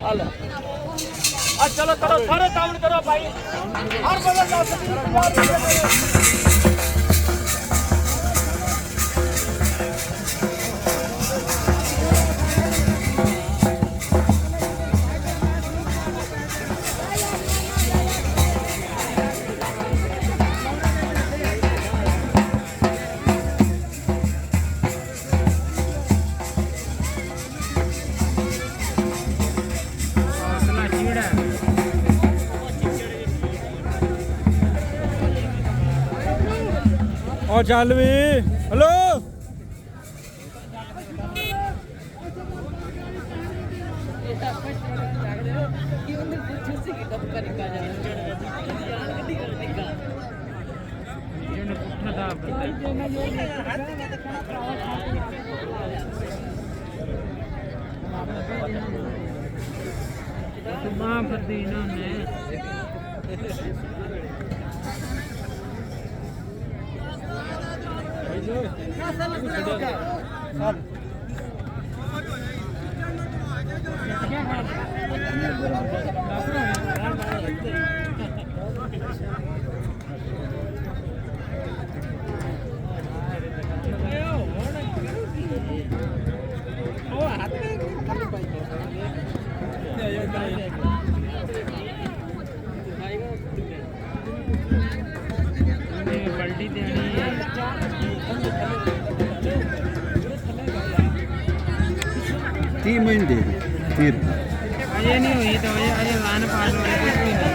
हाल चलो करो सारे काम करो भाई हर बदल 10-20 ओ चल भी हेलो माफ कर दी इन्होंने पलटी देनी है 30 महीने फिर अजय नहीं हुई तो अजय लान पास हो रही कुछ भी नहीं